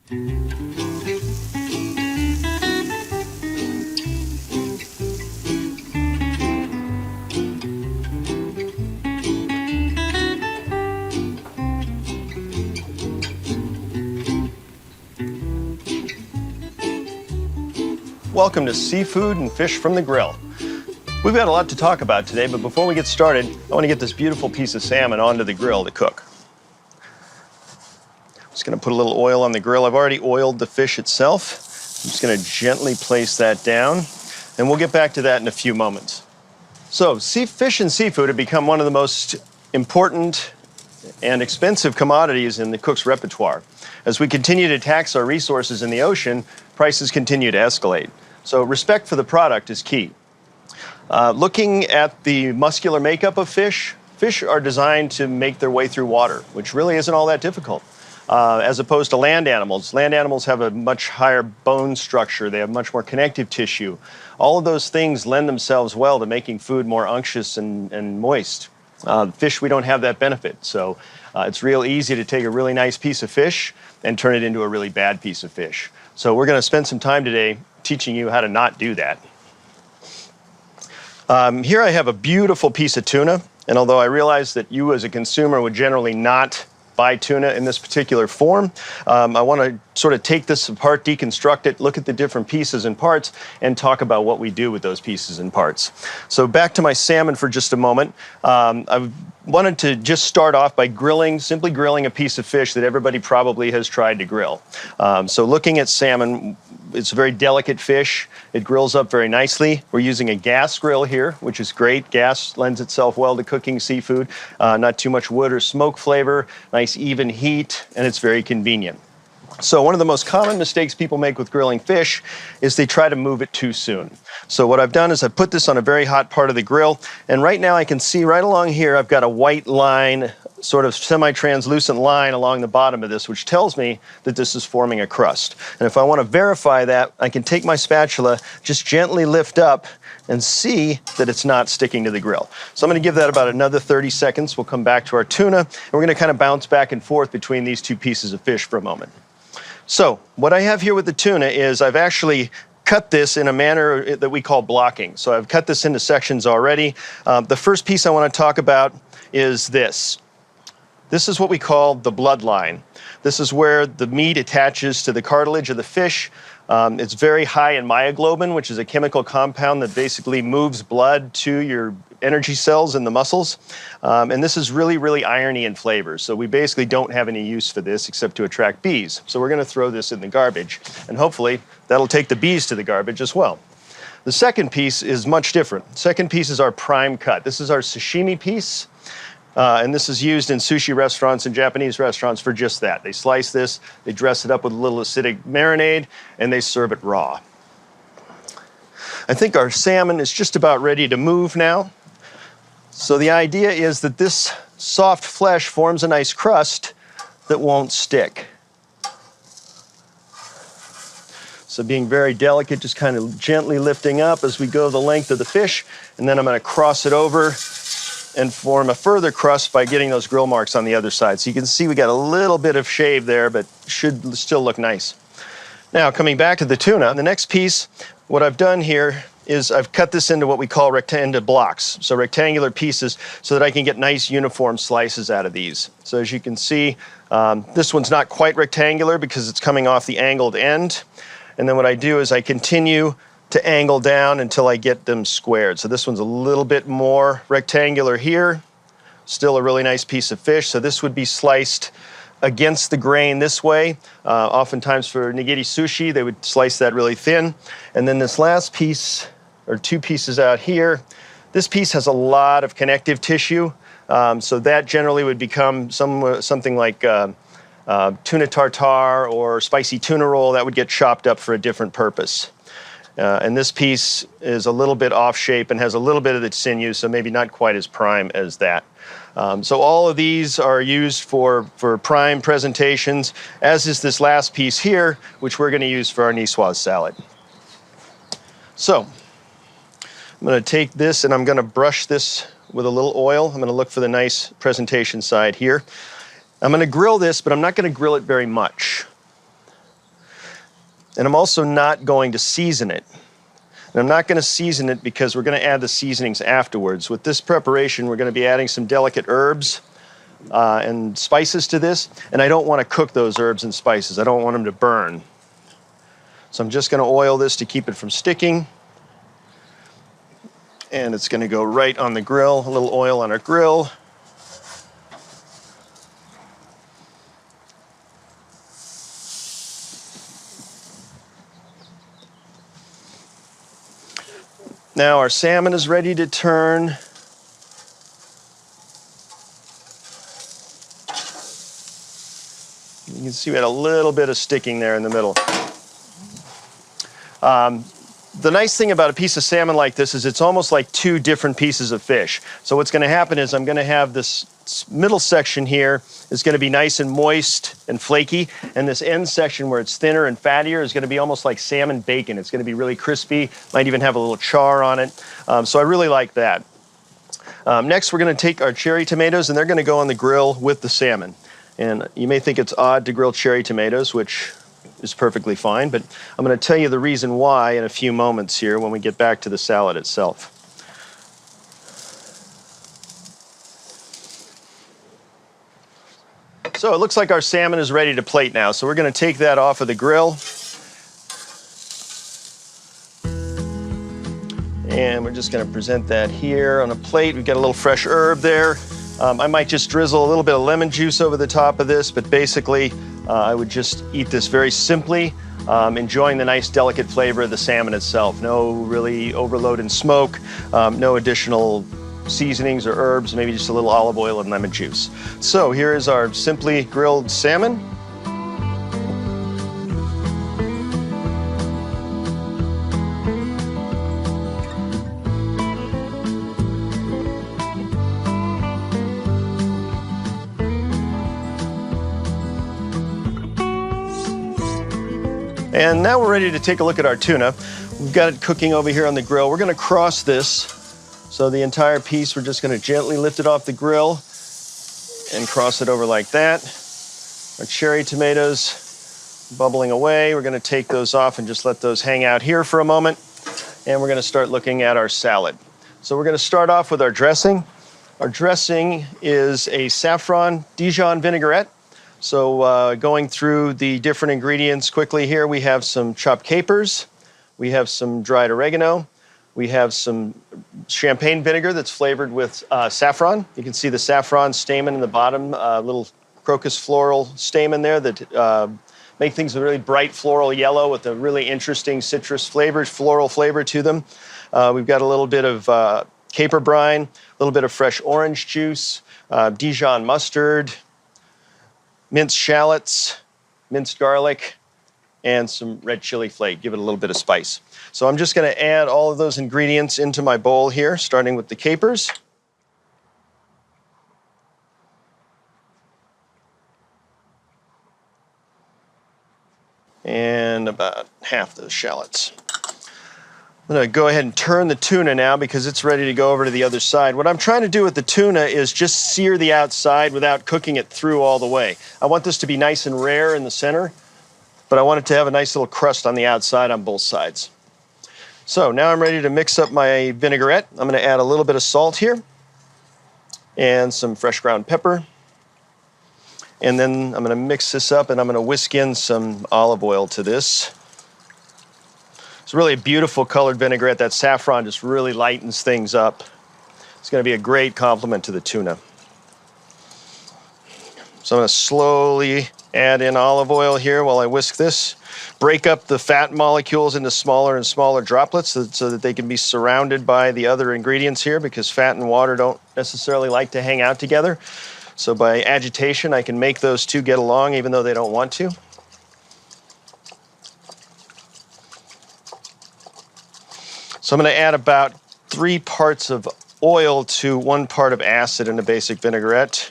Welcome to Seafood and Fish from the Grill. We've got a lot to talk about today, but before we get started, I want to get this beautiful piece of salmon onto the grill to cook. I'm just going to put a little oil on the grill. I've already oiled the fish itself. I'm just going to gently place that down, and we'll get back to that in a few moments. So, fish and seafood have become one of the most important and expensive commodities in the cook's repertoire. As we continue to tax our resources in the ocean, prices continue to escalate. So respect for the product is key. Looking at the muscular makeup of fish, fish are designed to make their way through water, which really isn't all that difficult, as opposed to land animals. Land animals have a much higher bone structure. They have much more connective tissue. All of those things lend themselves well to making food more unctuous and moist. Fish, we don't have that benefit. So it's real easy to take a really nice piece of fish and turn it into a really bad piece of fish. So we're going to spend some time today teaching you how to not do that. Here I have a beautiful piece of tuna, and although I realize that you as a consumer would generally not buy tuna in this particular form, I want to sort of take this apart, deconstruct it, look at the different pieces and parts, and talk about what we do with those pieces and parts. So back to my salmon for just a moment. I wanted to just start off by simply grilling a piece of fish that everybody probably has tried to grill. So looking at salmon, it's a very delicate fish. It grills up very nicely. We're using a gas grill here, which is great. Gas lends itself well to cooking seafood. Not too much wood or smoke flavor, nice even heat, and it's very convenient. So one of the most common mistakes people make with grilling fish is they try to move it too soon. So what I've done is I've put this on a very hot part of the grill, and right now I can see right along here I've got a white line, sort of semi-translucent line along the bottom of this, which tells me that this is forming a crust. And if I want to verify that, I can take my spatula, just gently lift up, and see that it's not sticking to the grill. So I'm going to give that about another 30 seconds. We'll come back to our tuna, and we're going to kind of bounce back and forth between these two pieces of fish for a moment. So what I have here with the tuna is I've actually cut this in a manner that we call blocking. So I've cut this into sections already. The first piece I want to talk about is this. This is what we call the bloodline. This is where the meat attaches to the cartilage of the fish. It's very high in myoglobin, which is a chemical compound that basically moves blood to your energy cells in the muscles. And this is really, really irony in flavor. So we basically don't have any use for this except to attract bees. So we're going to throw this in the garbage. And hopefully that'll take the bees to the garbage as well. The second piece is much different. The second piece is our prime cut. This is our sashimi piece. And this is used in sushi restaurants and Japanese restaurants for just that. They slice this, they dress it up with a little acidic marinade, and they serve it raw. I think our salmon is just about ready to move now. So the idea is that this soft flesh forms a nice crust that won't stick. So being very delicate, just kind of gently lifting up as we go the length of the fish, and then I'm going to cross it over and form a further crust by getting those grill marks on the other side. So you can see we got a little bit of shave there, but should still look nice. Now, coming back to the tuna, the next piece, what I've done here is I've cut this into what we call rectangular blocks, so rectangular pieces, so that I can get nice uniform slices out of these. So as you can see, this one's not quite rectangular because it's coming off the angled end. And then what I do is I continue to angle down until I get them squared. So this one's a little bit more rectangular here. Still a really nice piece of fish. So this would be sliced against the grain this way. Oftentimes for nigiri sushi, they would slice that really thin. And then this last piece, or two pieces out here, this piece has a lot of connective tissue. So that generally would become something like tuna tartare or spicy tuna roll. That would get chopped up for a different purpose. And this piece is a little bit off shape and has a little bit of the sinew, so maybe not quite as prime as that. So all of these are used for prime presentations, as is this last piece here, which we're going to use for our niçoise salad. So I'm going to take this and I'm going to brush this with a little oil. I'm going to look for the nice presentation side here. I'm going to grill this, but I'm not going to grill it very much. And I'm also not going to season it. And I'm not going to season it because we're going to add the seasonings afterwards. With this preparation, we're going to be adding some delicate herbs and spices to this, and I don't want to cook those herbs and spices. I don't want them to burn. So I'm just going to oil this to keep it from sticking. And it's going to go right on the grill, a little oil on our grill. Now our salmon is ready to turn. You can see we had a little bit of sticking there in the middle. The nice thing about a piece of salmon like this is it's almost like two different pieces of fish. So what's going to happen is I'm going to have this middle section here is going to be nice and moist and flaky, and this end section where it's thinner and fattier is going to be almost like salmon bacon. It's going to be really crispy, might even have a little char on it. So I really like that. Next, we're going to take our cherry tomatoes, and they're going to go on the grill with the salmon. And you may think it's odd to grill cherry tomatoes, which is perfectly fine, but I'm going to tell you the reason why in a few moments here when we get back to the salad itself. So it looks like our salmon is ready to plate now, so we're going to take that off of the grill. And we're just going to present that here on a plate. We've got a little fresh herb there. I might just drizzle a little bit of lemon juice over the top of this, but basically I would just eat this very simply, enjoying the nice delicate flavor of the salmon itself. No really overload in smoke, no additional seasonings or herbs, maybe just a little olive oil and lemon juice. So here is our simply grilled salmon. And now we're ready to take a look at our tuna. We've got it cooking over here on the grill. We're going to cross this. So the entire piece, we're just going to gently lift it off the grill and cross it over like that. Our cherry tomatoes bubbling away. We're going to take those off and just let those hang out here for a moment. And we're going to start looking at our salad. So we're going to start off with our dressing. Our dressing is a saffron Dijon vinaigrette. So going through the different ingredients quickly here, we have some chopped capers, we have some dried oregano, we have some champagne vinegar that's flavored with saffron. You can see the saffron stamen in the bottom, little crocus floral stamen there that make things a really bright floral yellow with a really interesting citrus flavor, floral flavor to them. We've got a little bit of caper brine, a little bit of fresh orange juice, Dijon mustard, minced shallots, minced garlic, and some red chili flake. Give it a little bit of spice. So I'm just going to add all of those ingredients into my bowl here, starting with the capers. And about half those shallots. I'm going to go ahead and turn the tuna now because it's ready to go over to the other side. What I'm trying to do with the tuna is just sear the outside without cooking it through all the way. I want this to be nice and rare in the center, but I want it to have a nice little crust on the outside on both sides. So now I'm ready to mix up my vinaigrette. I'm going to add a little bit of salt here and some fresh ground pepper. And then I'm going to mix this up and I'm going to whisk in some olive oil to this. It's really a beautiful colored vinaigrette. That saffron just really lightens things up. It's going to be a great complement to the tuna. So I'm going to slowly add in olive oil here while I whisk this. Break up the fat molecules into smaller and smaller droplets so that they can be surrounded by the other ingredients here, because fat and water don't necessarily like to hang out together. So by agitation, I can make those two get along even though they don't want to. So I'm going to add about 3 parts of oil to 1 part of acid in a basic vinaigrette.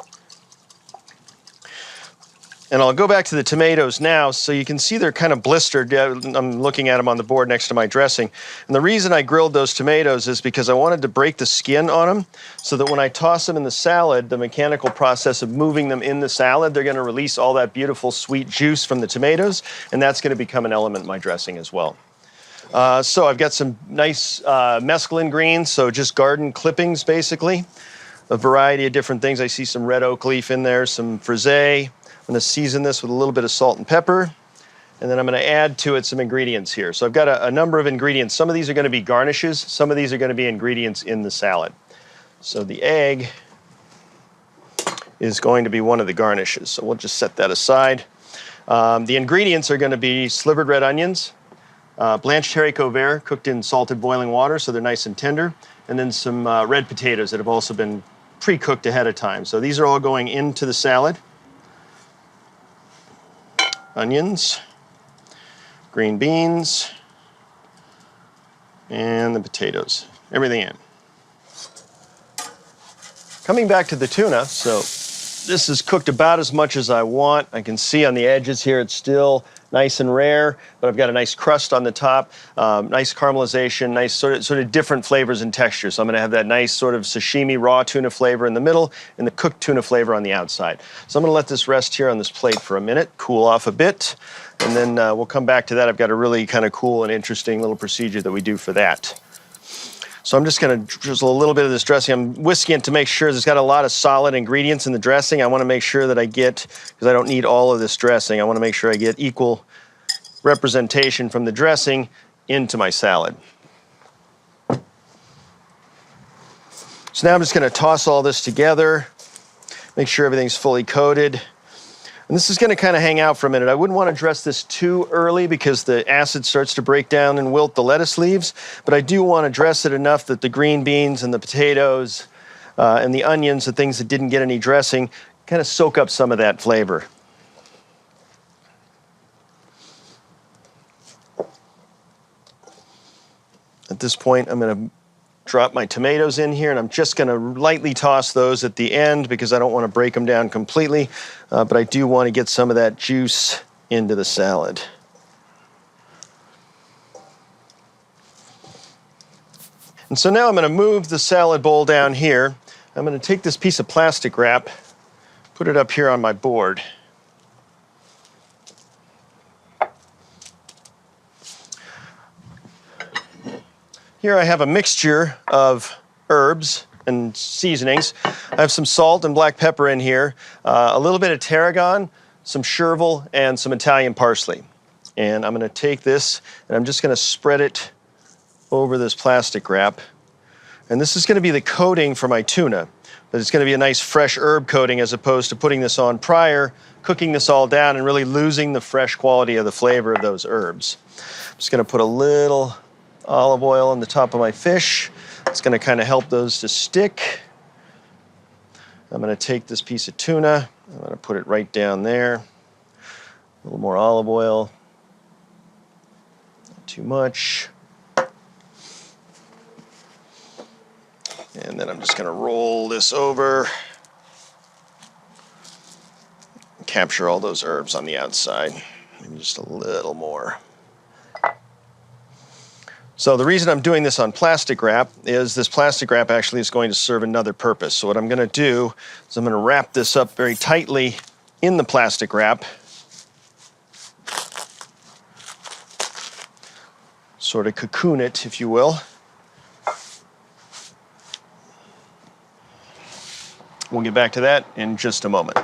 And I'll go back to the tomatoes now, so you can see they're kind of blistered. I'm looking at them on the board next to my dressing. And the reason I grilled those tomatoes is because I wanted to break the skin on them, so that when I toss them in the salad, the mechanical process of moving them in the salad, they're going to release all that beautiful sweet juice from the tomatoes, and that's going to become an element in my dressing as well. So I've got some nice mesclun greens, so just garden clippings basically. A variety of different things. I see some red oak leaf in there, some frisee. I'm going to season this with a little bit of salt and pepper, and then I'm going to add to it some ingredients here. So I've got a number of ingredients. Some of these are going to be garnishes. Some of these are going to be ingredients in the salad. So the egg is going to be one of the garnishes. So we'll just set that aside. The ingredients are going to be slivered red onions, blanched haricot vert cooked in salted boiling water so they're nice and tender, and then some red potatoes that have also been pre-cooked ahead of time. So these are all going into the salad. Onions, green beans, and the potatoes. Everything in. Coming back to the tuna, so this is cooked about as much as I want. I can see on the edges here it's still nice and rare, but I've got a nice crust on the top, nice caramelization, nice sort of different flavors and textures. So I'm going to have that nice sort of sashimi raw tuna flavor in the middle and the cooked tuna flavor on the outside. So I'm going to let this rest here on this plate for a minute, cool off a bit, and then we'll come back to that. I've got a really kind of cool and interesting little procedure that we do for that. So I'm just going to drizzle a little bit of this dressing. I'm whisking it to make sure there's got a lot of solid ingredients in the dressing. I want to make sure that I get, because I don't need all of this dressing, I want to make sure I get equal representation from the dressing into my salad. So now I'm just going to toss all this together, make sure everything's fully coated. And this is going to kind of hang out for a minute. I wouldn't want to dress this too early because the acid starts to break down and wilt the lettuce leaves, but I do want to dress it enough that the green beans and the potatoes and the onions, the things that didn't get any dressing, kind of soak up some of that flavor. At this point, I'm going to drop my tomatoes in here, and I'm just going to lightly toss those at the end because I don't want to break them down completely, but I do want to get some of that juice into the salad. And so now I'm going to move the salad bowl down here. I'm going to take this piece of plastic wrap, put it up here on my board. Here I have a mixture of herbs and seasonings. I have some salt and black pepper in here, a little bit of tarragon, some chervil, and some Italian parsley. And I'm going to take this and I'm just going to spread it over this plastic wrap. And this is going to be the coating for my tuna, but it's going to be a nice fresh herb coating as opposed to putting this on prior, cooking this all down, and really losing the fresh quality of the flavor of those herbs. I'm just going to put a little olive oil on the top of my fish. It's going to kind of help those to stick. I'm going to take this piece of tuna, I'm going to put it right down there. A little more olive oil, not too much. And then I'm just going to roll this over, capture all those herbs on the outside. Maybe just a little more. So the reason I'm doing this on plastic wrap is this plastic wrap actually is going to serve another purpose. So what I'm going to do is I'm going to wrap this up very tightly in the plastic wrap, sort of cocoon it, if you will. We'll get back to that in just a moment.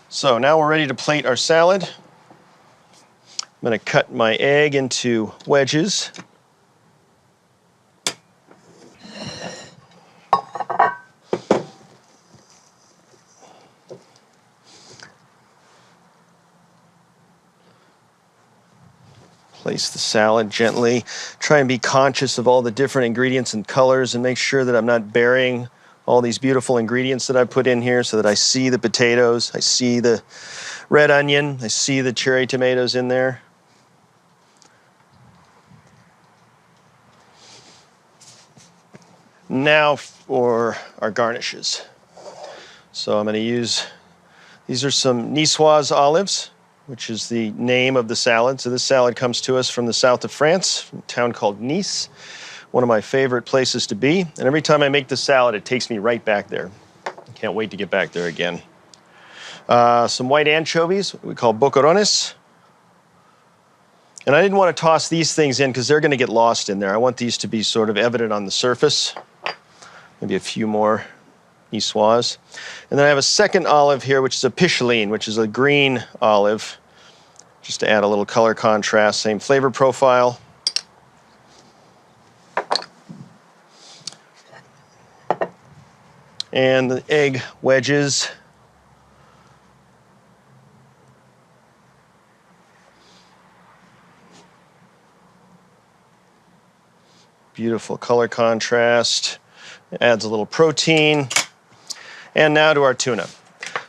So now we're ready to plate our salad. I'm going to cut my egg into wedges. Place the salad gently. Try and be conscious of all the different ingredients and colors and make sure that I'm not burying all these beautiful ingredients that I put in here so that I see the potatoes, I see the red onion, I see the cherry tomatoes in there. Now for our garnishes. So I'm going to use These are some Niçoise olives, which is the name of the salad. So this salad comes to us from the south of France, from a town called Nice, one of my favorite places to be. And every time I make the salad, it takes me right back there. I can't wait to get back there again. Some white anchovies, what we call boquerones. And I didn't want to toss these things in because they're going to get lost in there. I want these to be sort of evident on the surface. Maybe a few more Niçoise. And then I have a second olive here, which is a picheline, which is a green olive, just to add a little color contrast, same flavor profile. And the egg wedges. Beautiful color contrast. It adds a little protein. And now to our tuna.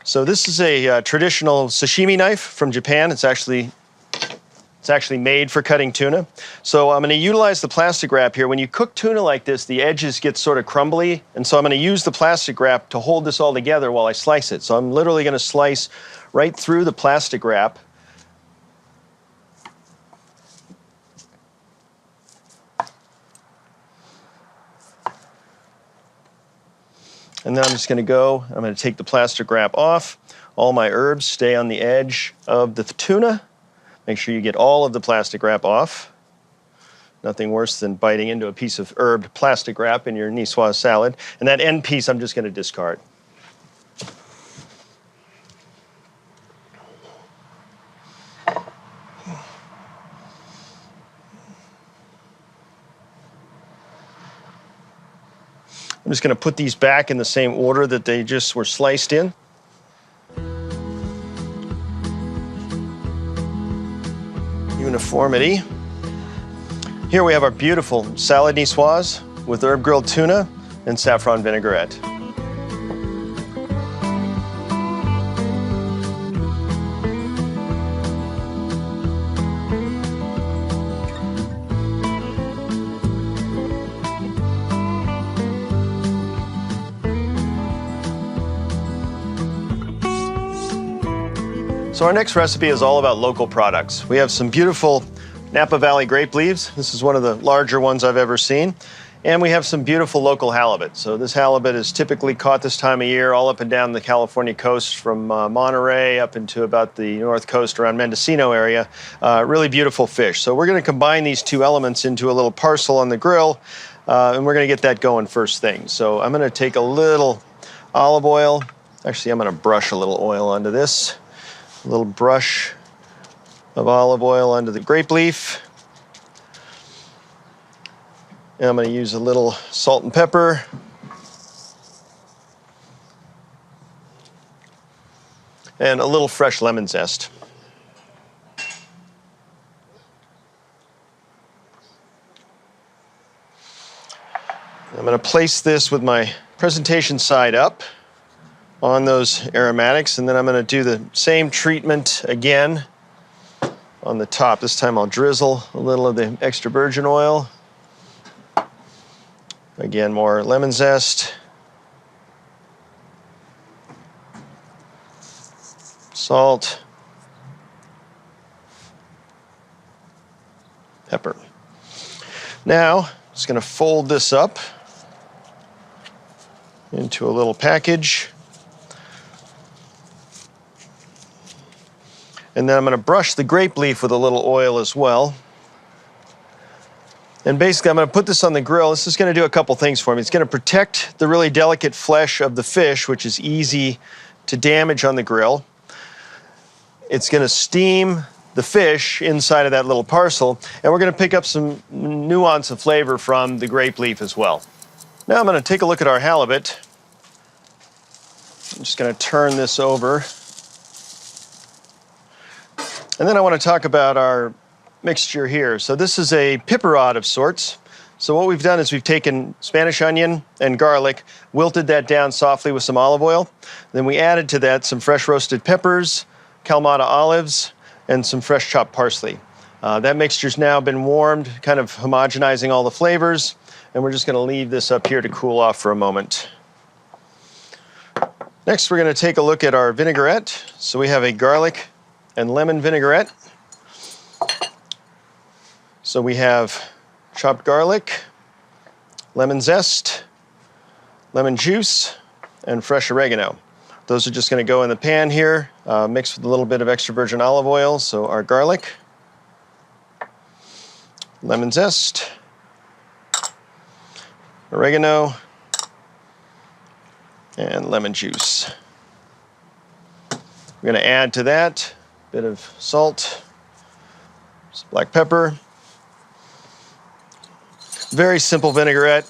So this is a traditional sashimi knife from Japan. It's actually made for cutting tuna. So I'm going to utilize the plastic wrap here. When you cook tuna like this, the edges get sort of crumbly, and so I'm going to use the plastic wrap to hold this all together while I slice it. So I'm literally going to slice right through the plastic wrap. And then I'm just going to take the plastic wrap off. All my herbs stay on the edge of the tuna. Make sure you get all of the plastic wrap off. Nothing worse than biting into a piece of herbed plastic wrap in your Niçoise salad. And that end piece I'm just going to discard. I'm just going to put these back in the same order that they just were sliced in. Uniformity. Here we have our beautiful salad niçoise with herb grilled tuna and saffron vinaigrette. So our next recipe is all about local products. We have some beautiful Napa Valley grape leaves. This is one of the larger ones I've ever seen. And we have some beautiful local halibut. So this halibut is typically caught this time of year all up and down the California coast from Monterey up into about the north coast around Mendocino area. Really beautiful fish. So we're going to combine these two elements into a little parcel on the grill, and we're going to get that going first thing. So I'm going to take a little olive oil. Actually, I'm going to brush a little oil onto this. A little brush of olive oil onto the grape leaf. And I'm going to use a little salt and pepper. And a little fresh lemon zest. I'm going to place this with my presentation side up on those aromatics, and then I'm going to do the same treatment again on the top. This time I'll drizzle a little of the extra virgin oil. Again, more lemon zest. Salt. Pepper. Now, I'm just going to fold this up into a little package. And then I'm going to brush the grape leaf with a little oil as well. And basically, I'm going to put this on the grill. This is going to do a couple things for me. It's going to protect the really delicate flesh of the fish, which is easy to damage on the grill. It's going to steam the fish inside of that little parcel, and we're going to pick up some nuance of flavor from the grape leaf as well. Now I'm going to take a look at our halibut. I'm just going to turn this over. And then I want to talk about our mixture here. So this is a piperade of sorts. So what we've done is we've taken Spanish onion and garlic, wilted that down softly with some olive oil. Then we added to that some fresh roasted peppers, Kalamata olives, and some fresh chopped parsley. That mixture's now been warmed, kind of homogenizing all the flavors, and we're just going to leave this up here to cool off for a moment. Next, we're going to take a look at our vinaigrette. So we have a garlic and lemon vinaigrette. So we have chopped garlic, lemon zest, lemon juice, and fresh oregano. Those are just going to go in the pan here, mixed with a little bit of extra virgin olive oil. So our garlic, lemon zest, oregano, and lemon juice. We're going to add to that a bit of salt, some black pepper. Very simple vinaigrette.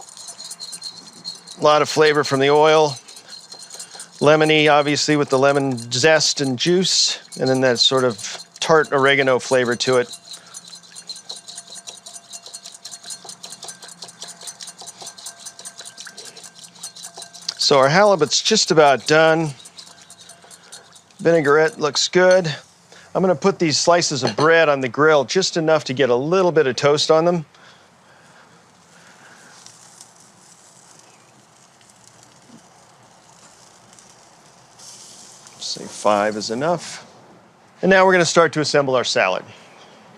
A lot of flavor from the oil. Lemony, obviously, with the lemon zest and juice, and then that sort of tart oregano flavor to it. So our halibut's just about done. Vinaigrette looks good. I'm going to put these slices of bread on the grill, just enough to get a little bit of toast on them. Say 5 is enough. And now we're going to start to assemble our salad.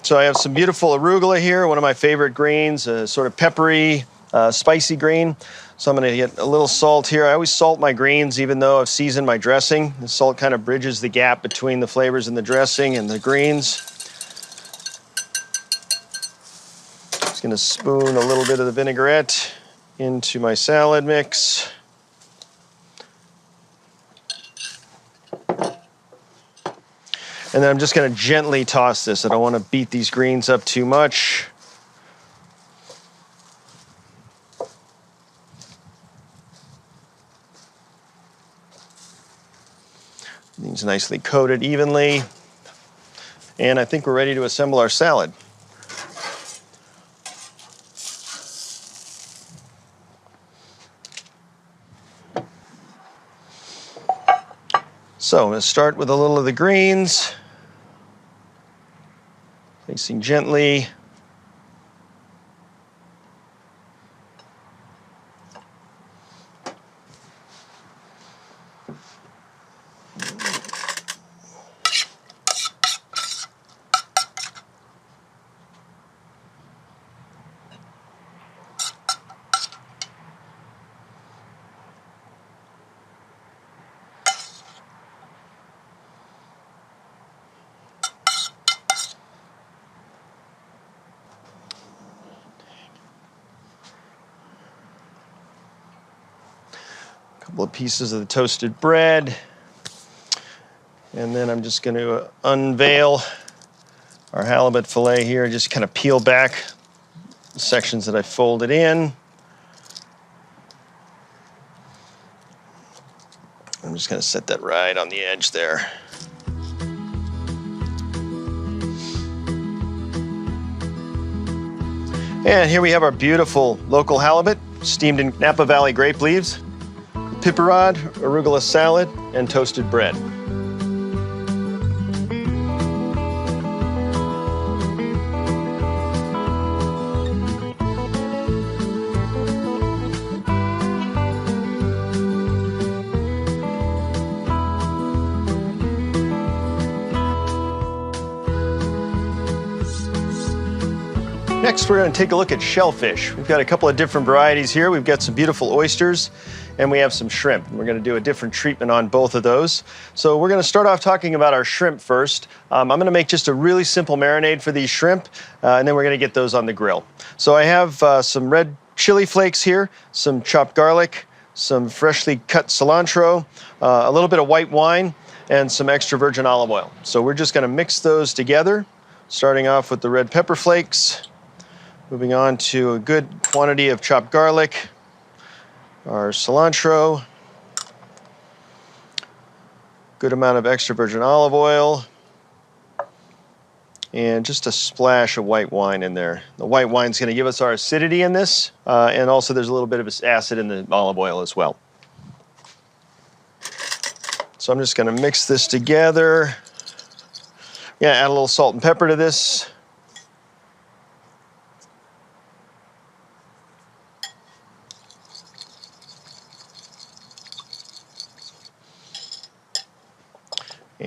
So I have some beautiful arugula here, one of my favorite greens, a sort of peppery, spicy green. So I'm going to get a little salt here. I always salt my greens even though I've seasoned my dressing. The salt kind of bridges the gap between the flavors in the dressing and the greens. Just going to spoon a little bit of the vinaigrette into my salad mix. And then I'm just going to gently toss this. I don't want to beat these greens up too much. These nicely coated evenly. And I think we're ready to assemble our salad. So I'm going to start with a little of the greens. Placing gently. Couple of pieces of the toasted bread. And then I'm just going to unveil our halibut fillet here, just kind of peel back the sections that I folded in. I'm just going to set that right on the edge there. And here we have our beautiful local halibut, steamed in Napa Valley grape leaves, pepperod, arugula salad, and toasted bread. Next, we're going to take a look at shellfish. We've got a couple of different varieties here. We've got some beautiful oysters, and we have some shrimp. We're going to do a different treatment on both of those. So we're going to start off talking about our shrimp first. I'm going to make just a really simple marinade for these shrimp, and then we're going to get those on the grill. So I have some red chili flakes here, some chopped garlic, some freshly cut cilantro, a little bit of white wine, and some extra virgin olive oil. So we're just going to mix those together, starting off with the red pepper flakes. Moving on to a good quantity of chopped garlic, our cilantro, good amount of extra virgin olive oil, and just a splash of white wine in there. The white wine's going to give us our acidity in this, and also there's a little bit of acid in the olive oil as well. So I'm just going to mix this together. Yeah, add a little salt and pepper to this.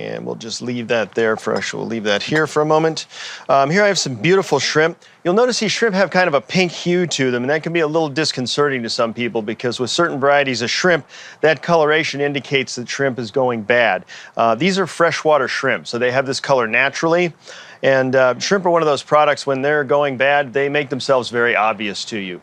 And we'll just leave that there for us. We'll leave that here for a moment. Here I have some beautiful shrimp. You'll notice these shrimp have kind of a pink hue to them, and that can be a little disconcerting to some people because with certain varieties of shrimp, that coloration indicates that shrimp is going bad. These are freshwater shrimp, so they have this color naturally. And shrimp are one of those products, when they're going bad, they make themselves very obvious to you.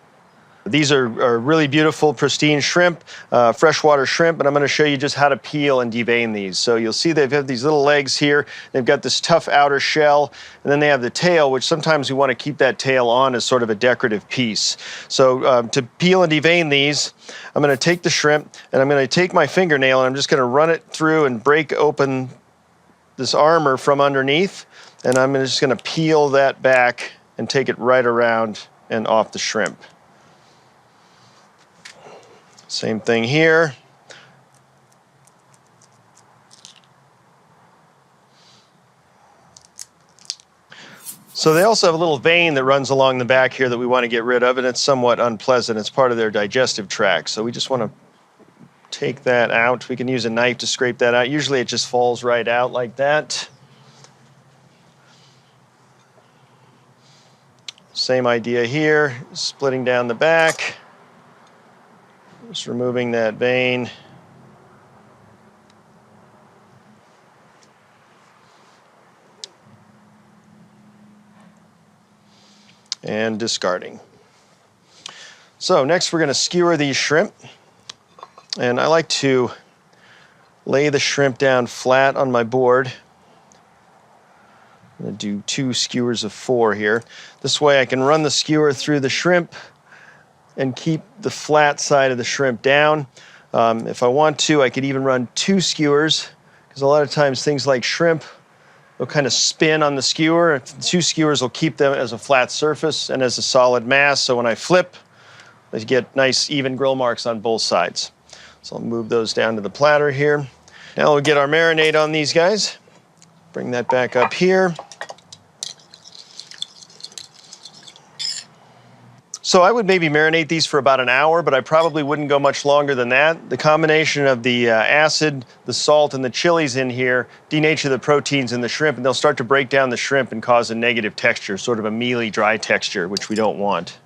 These are really beautiful, pristine shrimp, freshwater shrimp, and I'm going to show you just how to peel and devein these. So you'll see they've got these little legs here. They've got this tough outer shell, and then they have the tail, which sometimes we want to keep that tail on as sort of a decorative piece. So to peel and devein these, I'm going to take the shrimp, and I'm going to take my fingernail, and I'm just going to run it through and break open this armor from underneath, and I'm just going to peel that back and take it right around and off the shrimp. Same thing here. So they also have a little vein that runs along the back here that we want to get rid of, and it's somewhat unpleasant. It's part of their digestive tract. So we just want to take that out. We can use a knife to scrape that out. Usually it just falls right out like that. Same idea here, splitting down the back. Just removing that vein. And discarding. So next we're going to skewer these shrimp. And I like to lay the shrimp down flat on my board. I'm going to do 2 skewers of 4 here. This way I can run the skewer through the shrimp and keep the flat side of the shrimp down. If I want to, I could even run 2 skewers, because a lot of times things like shrimp will kind of spin on the skewer. 2 skewers will keep them as a flat surface and as a solid mass, so when I flip, I get nice even grill marks on both sides. So I'll move those down to the platter here. Now we'll get our marinade on these guys. Bring that back up here. So I would maybe marinate these for about an hour, but I probably wouldn't go much longer than that. The combination of the acid, the salt, and the chilies in here denature the proteins in the shrimp, and they'll start to break down the shrimp and cause a negative texture, sort of a mealy, dry texture, which we don't want.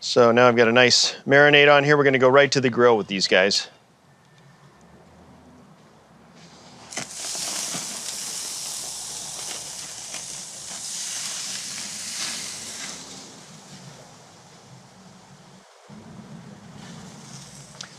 So now I've got a nice marinade on here. We're going to go right to the grill with these guys.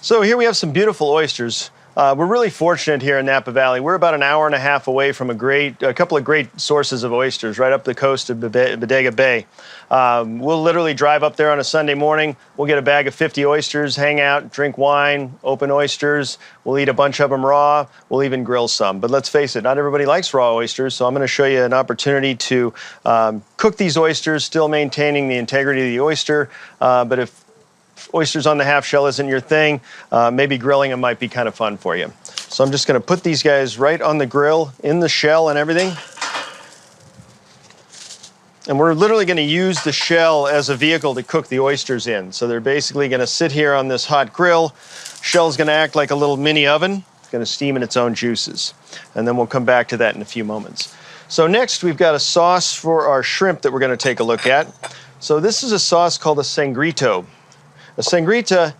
So here we have some beautiful oysters. We're really fortunate here in Napa Valley. We're about an hour and a half away from a couple of great sources of oysters right up the coast of Bodega Bay. We'll literally drive up there on a Sunday morning. We'll get a bag of 50 oysters, hang out, drink wine, open oysters. We'll eat a bunch of them raw. We'll even grill some. But let's face it, not everybody likes raw oysters, so I'm going to show you an opportunity to cook these oysters, still maintaining the integrity of the oyster. But if oysters on the half shell isn't your thing, maybe grilling them might be kind of fun for you. So I'm just going to put these guys right on the grill, in the shell and everything. And we're literally going to use the shell as a vehicle to cook the oysters in. So they're basically going to sit here on this hot grill. Shell's going to act like a little mini oven. It's going to steam in its own juices. And then we'll come back to that in a few moments. So next we've got a sauce for our shrimp that we're going to take a look at. So this is a sauce called a sangrito. A sangrita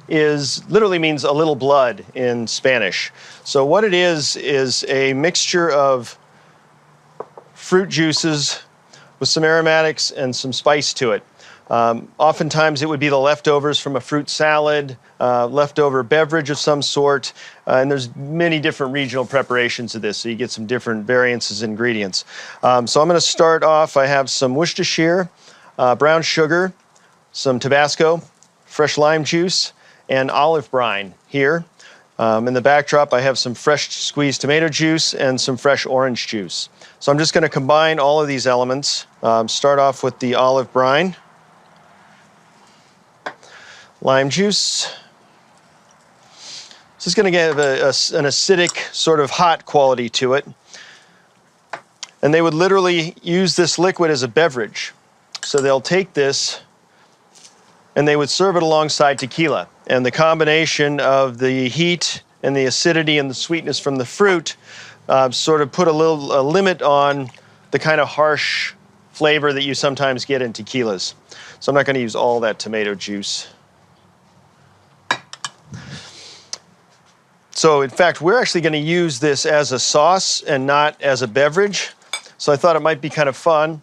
literally means a little blood in Spanish. So what it is a mixture of fruit juices with some aromatics and some spice to it. Oftentimes it would be the leftovers from a fruit salad, leftover beverage of some sort, and there's many different regional preparations of this, so you get some different variances in ingredients. So I'm going to start off. I have some Worcestershire, brown sugar, some Tabasco, fresh lime juice, and olive brine here. In the backdrop, I have some fresh squeezed tomato juice and some fresh orange juice. So I'm just going to combine all of these elements. Start off with the olive brine, lime juice. This is going to give an acidic, sort of hot quality to it. And they would literally use this liquid as a beverage. So they'll take this and they would serve it alongside tequila. And the combination of the heat and the acidity and the sweetness from the fruit sort of put a limit on the kind of harsh flavor that you sometimes get in tequilas. So I'm not going to use all that tomato juice. So in fact, we're actually going to use this as a sauce and not as a beverage. So I thought it might be kind of fun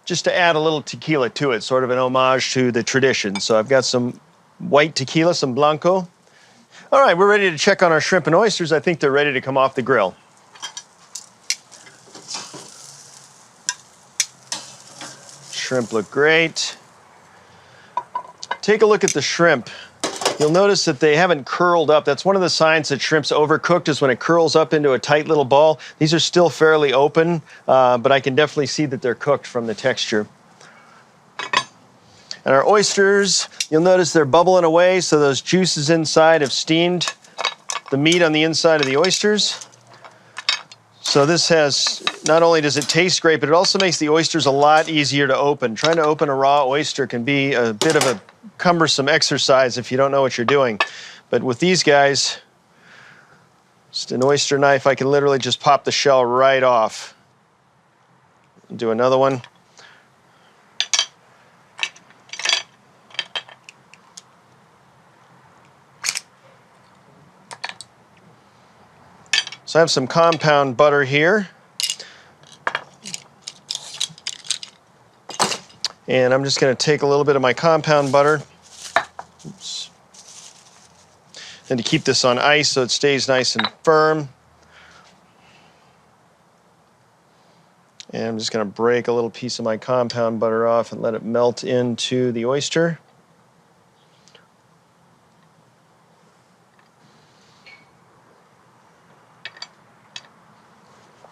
just to add a little tequila to it, sort of an homage to the tradition. So I've got some white tequila, some Blanco. All right, we're ready to check on our shrimp and oysters. I think they're ready to come off the grill. Shrimp look great. Take a look at the shrimp. You'll notice that they haven't curled up. That's one of the signs that shrimp's overcooked, is when it curls up into a tight little ball. These are still fairly open, but I can definitely see that they're cooked from the texture. And our oysters, you'll notice they're bubbling away, so those juices inside have steamed the meat on the inside of the oysters. So this has, not only does it taste great, but it also makes the oysters a lot easier to open. Trying to open a raw oyster can be a bit of a cumbersome exercise if you don't know what you're doing. But with these guys, just an oyster knife, I can literally just pop the shell right off. Do another one. So I have some compound butter here. And I'm just going to take a little bit of my compound butter. Oops. And to keep this on ice so it stays nice and firm. And I'm just going to break a little piece of my compound butter off and let it melt into the oyster.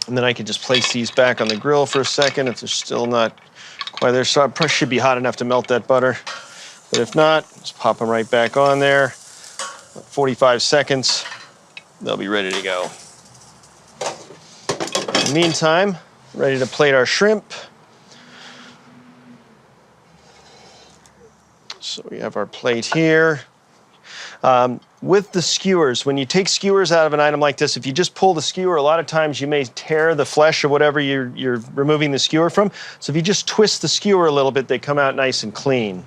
And then I can just place these back on the grill for a second if they're still not quite there. So it should be hot enough to melt that butter. But if not, just pop them right back on there. 45 seconds, they'll be ready to go. In the meantime, ready to plate our shrimp. So we have our plate here. With the skewers, when you take skewers out of an item like this, if you just pull the skewer, a lot of times you may tear the flesh of whatever you're removing the skewer from. So if you just twist the skewer a little bit, they come out nice and clean.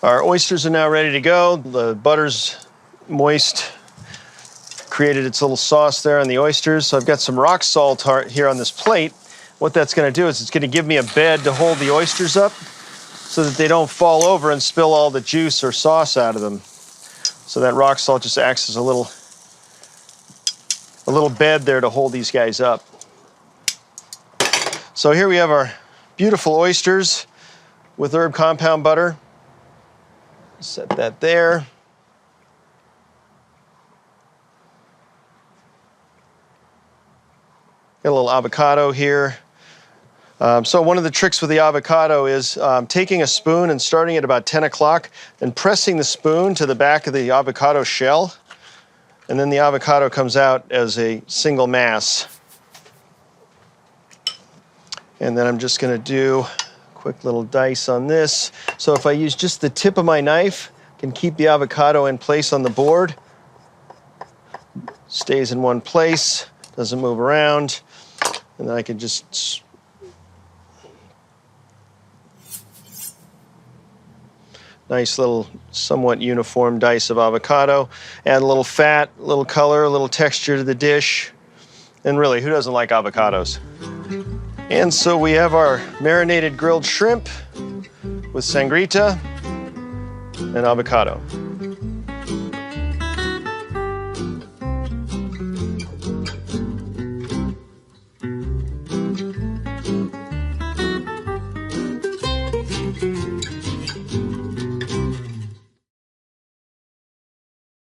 Our oysters are now ready to go. The butter's moist, created its little sauce there on the oysters. So I've got some rock salt here on this plate. What that's going to do is it's going to give me a bed to hold the oysters up so that they don't fall over and spill all the juice or sauce out of them. So that rock salt just acts as a little bed there to hold these guys up. So here we have our beautiful oysters with herb compound butter. Set that there. Got a little avocado here. So one of the tricks with the avocado is taking a spoon and starting at about 10 o'clock and pressing the spoon to the back of the avocado shell. And then the avocado comes out as a single mass. And then I'm just going to do quick little dice on this. So if I use just the tip of my knife, I can keep the avocado in place on the board. Stays in one place, doesn't move around. And then I can just nice little somewhat uniform dice of avocado. Add a little fat, a little color, a little texture to the dish. And really, who doesn't like avocados? And so we have our marinated grilled shrimp with sangrita and avocado.